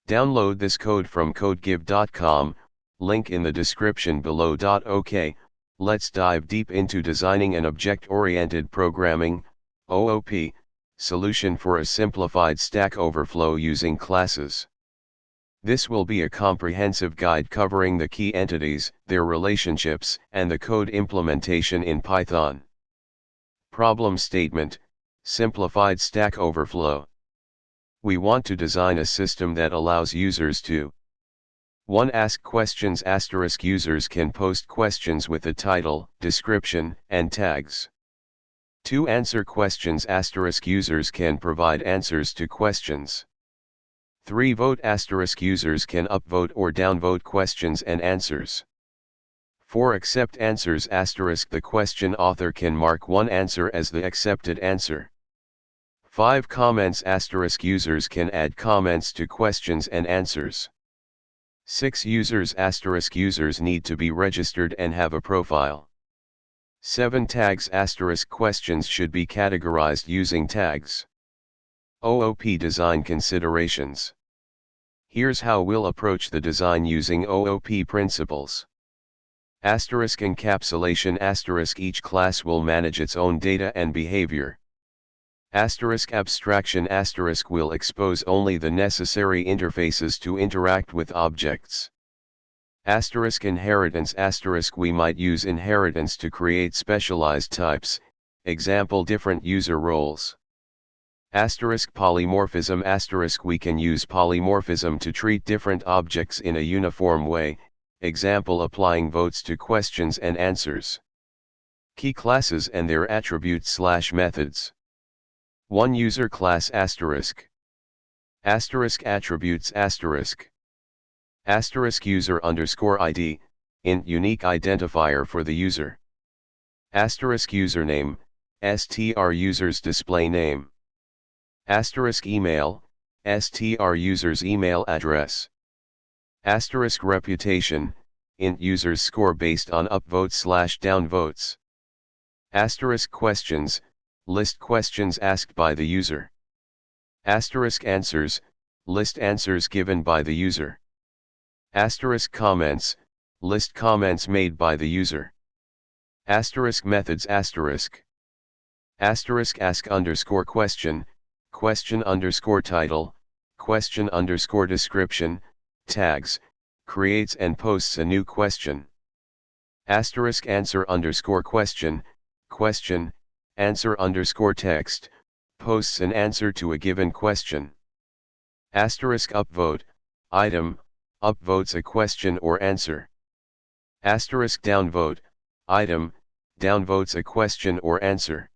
Download this code from codegive.com, link in the description below. OK, let's dive deep into designing an object-oriented programming (OOP) solution for a simplified Stack Overflow using classes. This will be a comprehensive guide covering the key entities, their relationships, and the code implementation in Python. Problem statement: Simplified Stack Overflow. We want to design a system that allows users to 1. Ask questions. Users can post questions with a title, description, and tags. 2. Answer questions. Users can provide answers to questions. 3. Vote. Users can upvote or downvote questions and answers. 4. Accept answers. The question author can mark one answer as the accepted answer. 5. Comments. Users can add comments to questions and answers. 6. Users. Users need to be registered and have a profile. 7. Tags. Questions should be categorized using tags. OOP design considerations. Here's how we'll approach the design using OOP principles. Encapsulation. Each class will manage its own data and behavior. Abstraction. Will expose only the necessary interfaces to interact with objects. Inheritance. We might use inheritance to create specialized types, example different user roles. Polymorphism. We can use polymorphism to treat different objects in a uniform way, example applying votes to questions and answers. Key classes and their attributes/methods. 1. User class asterisk attributes user underscore ID, int unique identifier for the user. Username, str user's display name. Email, str user's email address. Reputation, int user's score based on upvotes/downvotes. Questions, list questions asked by the user. Answers, list answers given by the user. Comments, list comments made by the user. Methods. Ask underscore question underscore title, question underscore description, tags, creates and posts a new question. Answer underscore question, answer underscore text, posts an answer to a given question. Upvote, item, upvotes a question or answer. Downvote, item, downvotes a question or answer.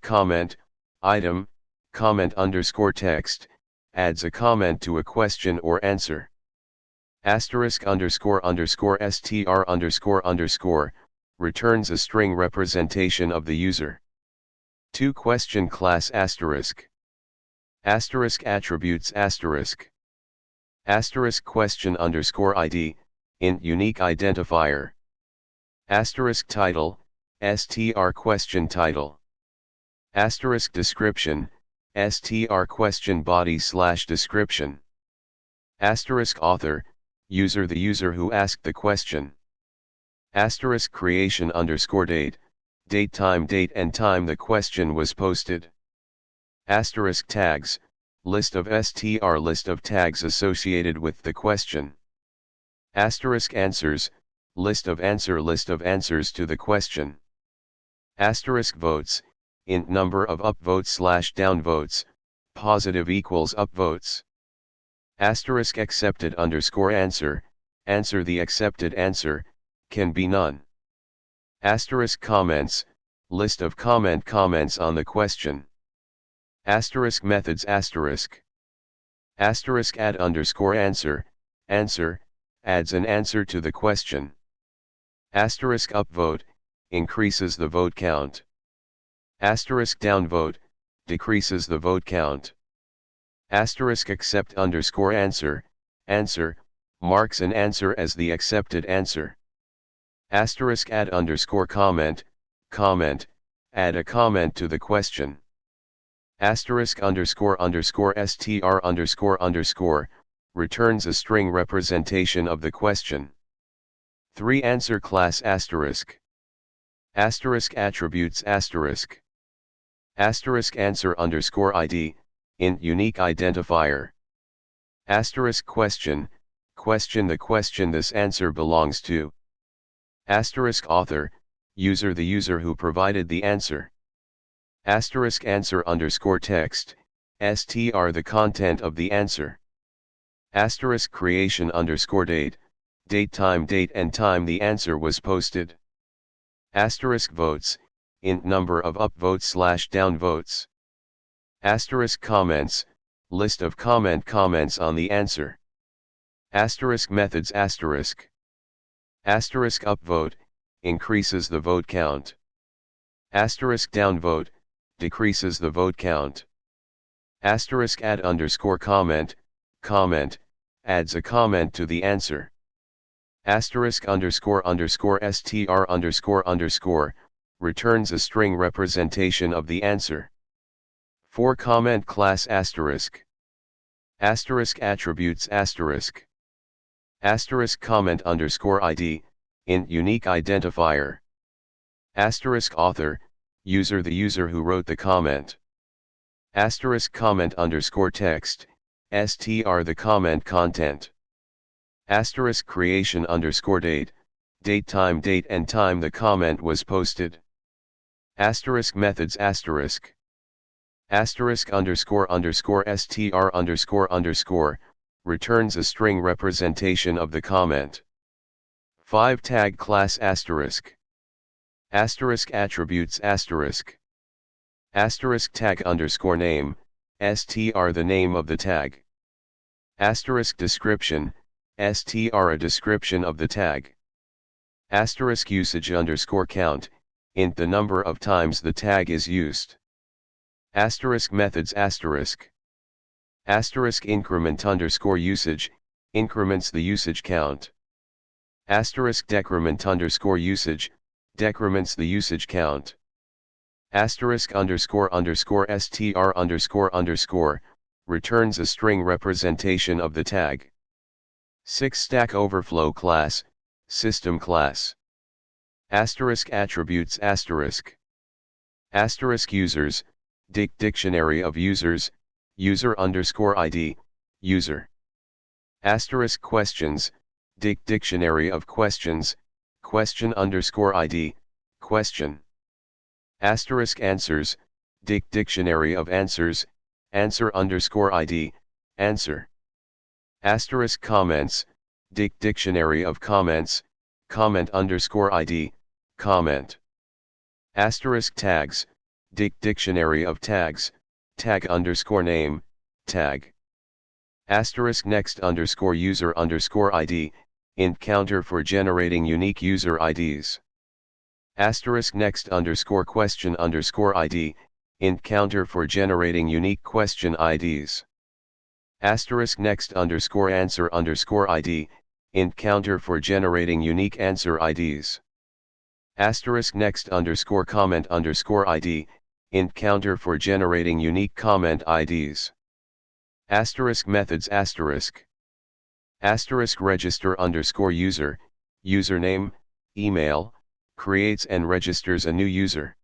Comment, item, comment underscore text, adds a comment to a question or answer. Underscore str underscore, returns a string representation of the user. 2. Question class asterisk attributes question underscore ID, int unique identifier. Title, str question title. Description, str question body/description. Author, user the user who asked the question. Creation underscore date date and time the question was posted. Tags, list of tags associated with the question. Answers, list of answers to the question. Votes, int number of upvotes/downvotes, positive equals upvotes. Accepted underscore answer the accepted answer, can be none. Comments, list of comments on the question. Methods. Add underscore answer, adds an answer to the question. Upvote, increases the vote count. Downvote, decreases the vote count. Accept underscore answer, marks an answer as the accepted answer. Add underscore comment, add a comment to the question. Asterisk underscore underscore str underscore underscore, returns a string representation of the question. 3. Answer class asterisk. Asterisk attributes asterisk. Asterisk answer underscore id, int unique identifier. Asterisk question, question the question this answer belongs to. Asterisk author, user the user who provided the answer. Asterisk answer underscore text, str the content of the answer. Asterisk creation underscore date, date and time the answer was posted. Asterisk votes, int number of upvotes / downvotes. Asterisk comments, list of comments on the answer. Asterisk methods asterisk. Asterisk upvote, increases the vote count. Asterisk downvote, decreases the vote count. Asterisk add underscore comment, comment, adds a comment to the answer. Asterisk underscore underscore str underscore underscore, returns a string representation of the answer. 4. Comment class asterisk. Asterisk attributes asterisk. Asterisk comment underscore id, int unique identifier. Asterisk author, user the user who wrote the comment. Asterisk comment underscore text, str the comment content. Asterisk creation underscore date, date and time the comment was posted. Asterisk methods asterisk. Asterisk underscore underscore str underscore underscore, returns a string representation of the comment. 5. Tag class asterisk. Asterisk attributes asterisk. Asterisk tag underscore name, str the name of the tag. Asterisk description, str a description of the tag. Asterisk usage underscore count, int the number of times the tag is used. Asterisk methods asterisk. Asterisk increment underscore usage, increments the usage count. Asterisk decrement underscore usage, decrements the usage count. Asterisk underscore underscore str underscore underscore, returns a string representation of the tag. 6. Stack Overflow class, system class. Asterisk attributes asterisk. Asterisk users, dictionary of users, user underscore id, user. Asterisk questions, dictionary of questions, question underscore id, question. Asterisk answers, dictionary of answers, answer underscore id, answer. Asterisk comments, dictionary of comments, comment underscore id, comment. Asterisk tags, dictionary of tags, tag underscore name, tag. Asterisk next underscore user underscore id, int counter for generating unique user IDs. Asterisk next underscore question underscore id, int counter for generating unique question IDs. Asterisk next underscore answer underscore id, int counter for generating unique answer IDs. Asterisk next underscore comment underscore id, int counter for generating unique comment IDs. Asterisk methods asterisk. Asterisk register underscore user, username, email, creates and registers a new user.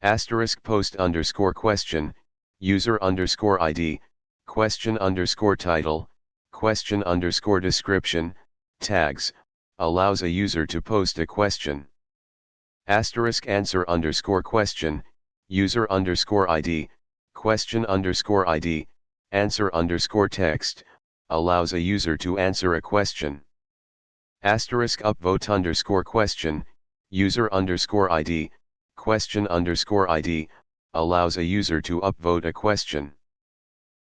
Asterisk post underscore question, user underscore id, question underscore title, question underscore description, tags, allows a user to post a question. Asterisk answer underscore question, user underscore id, question underscore id, answer underscore text, allows a user to answer a question. Asterisk upvote underscore question, user underscore id, question underscore id, allows a user to upvote a question.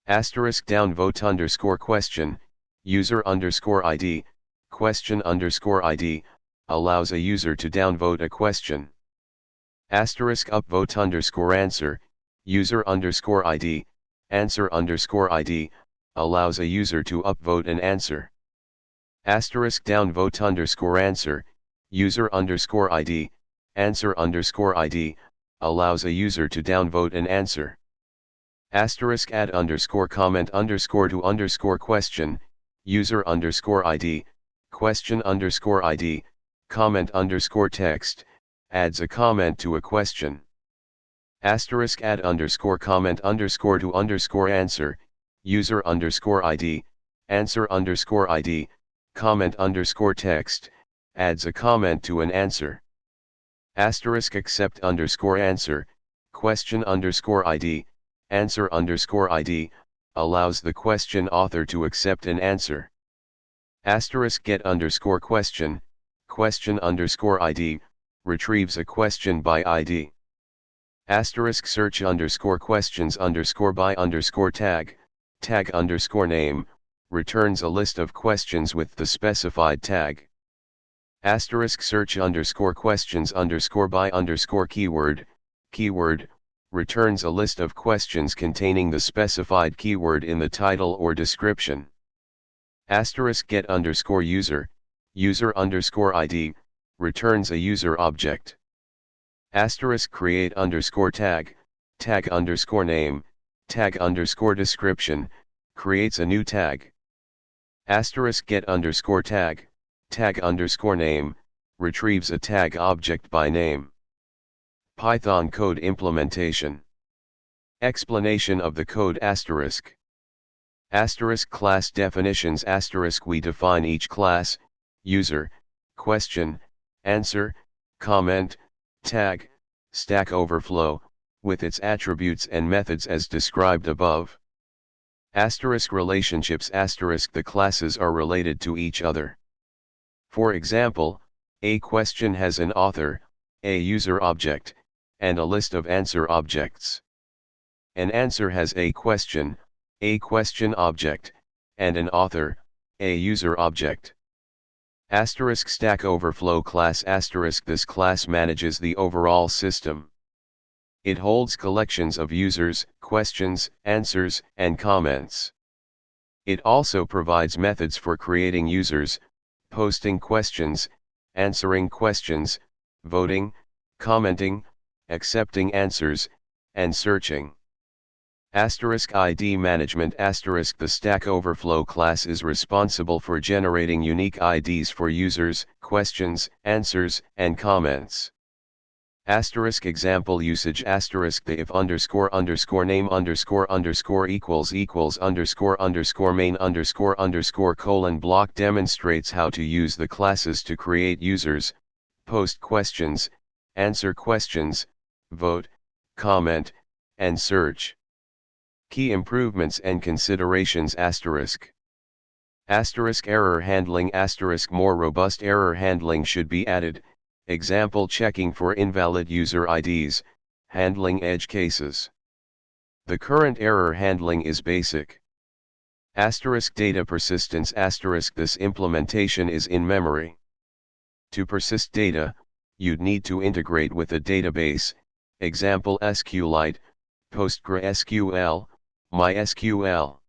Asterisk downvote underscore question, user underscore id, question underscore id, allows a user to downvote a question. Asterisk upvote underscore answer, user underscore id, answer underscore id, allows a user to upvote an answer. Asterisk downvote underscore answer, user underscore id, answer underscore id, allows a user to downvote an answer. Asterisk add underscore comment underscore to underscore question, user underscore ID, question underscore ID, comment underscore text, adds a comment to a question. Asterisk add underscore comment underscore to underscore answer, user underscore ID, answer underscore ID, comment underscore text, adds a comment to an answer. Asterisk accept underscore answer, question underscore ID, answer underscore ID, allows the question author to accept an answer. Asterisk get underscore question, question underscore ID, retrieves a question by ID. Asterisk search underscore questions underscore by underscore tag, tag underscore name, returns a list of questions with the specified tag. Asterisk search underscore questions underscore by underscore keyword, keyword, returns a list of questions containing the specified keyword in the title or description. Asterisk get underscore user, user underscore ID, returns a user object. Asterisk create underscore tag, tag underscore name, tag underscore description, creates a new tag. Asterisk get underscore tag, tag underscore name, retrieves a tag object by name. Python code implementation. Explanation of the code asterisk. Asterisk class definitions asterisk we define each class, user, question, answer, comment, tag, Stack Overflow, with its attributes and methods as described above. Asterisk relationships asterisk the classes are related to each other. For example, a question has an author, a user object, and a list of answer objects. An answer has a question object, and an author, a user object. Asterisk Stack Overflow class asterisk this class manages the overall system. It holds collections of users, questions, answers, and comments. It also provides methods for creating users, posting questions, answering questions, voting, commenting, accepting answers, and searching. Asterisk ID management asterisk the Stack Overflow class is responsible for generating unique IDs for users, questions, answers, and comments. Asterisk example usage asterisk the if underscore underscore name underscore underscore equals equals underscore underscore main underscore underscore colon block demonstrates how to use the classes to create users, post questions, answer questions, vote, comment, and search. Key improvements and considerations asterisk. Asterisk error handling asterisk more robust error handling should be added, example checking for invalid user IDs, handling edge cases. The current error handling is basic. Asterisk data persistence asterisk this implementation is in memory. To persist data, you'd need to integrate with a database, example SQLite, PostgreSQL, MySQL.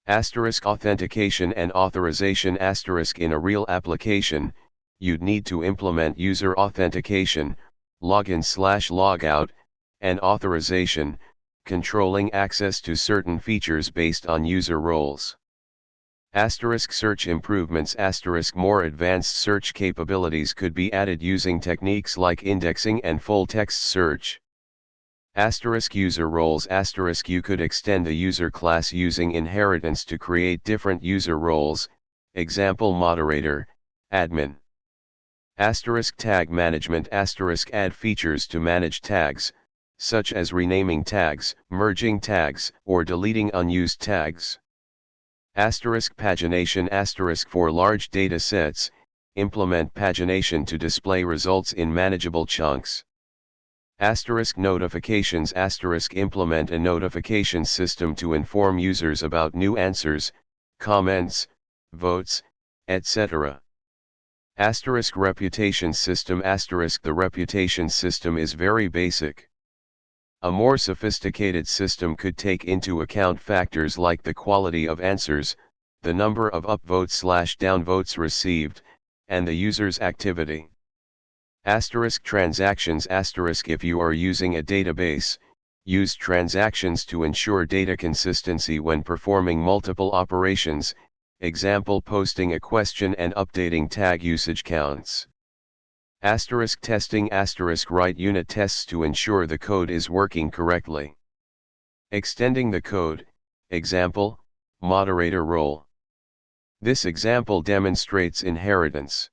Asterisk authentication and authorization asterisk in a real application, you'd need to implement user authentication, login/logout, and authorization, controlling access to certain features based on user roles. Asterisk search improvements asterisk more advanced search capabilities could be added using techniques like indexing and full text search. Asterisk user roles asterisk you could extend a user class using inheritance to create different user roles, example moderator, admin. Asterisk tag management asterisk add features to manage tags, such as renaming tags, merging tags, or deleting unused tags. Asterisk pagination asterisk for large data sets, implement pagination to display results in manageable chunks. Asterisk notifications asterisk implement a notification system to inform users about new answers, comments, votes, etc. Asterisk reputation system asterisk the reputation system is very basic. A more sophisticated system could take into account factors like the quality of answers, the number of upvotes/downvotes received, and the user's activity. Asterisk transactions asterisk if you are using a database, Use transactions to ensure data consistency when performing multiple operations, example posting a question and updating tag usage counts. Asterisk testing asterisk write unit tests to ensure the code is working correctly. Extending the code, example, moderator role. This example demonstrates inheritance.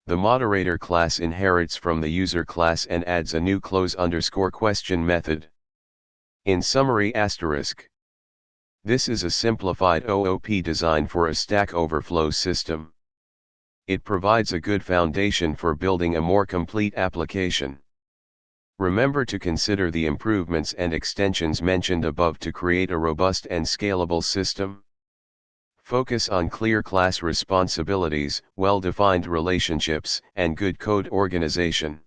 The moderator class inherits from the user class and adds a new close_question method. In summary asterisk. This is a simplified OOP design for a Stack Overflow system. It provides a good foundation for building a more complete application. Remember to consider the improvements and extensions mentioned above to create a robust and scalable system. Focus on clear class responsibilities, well-defined relationships, and good code organization.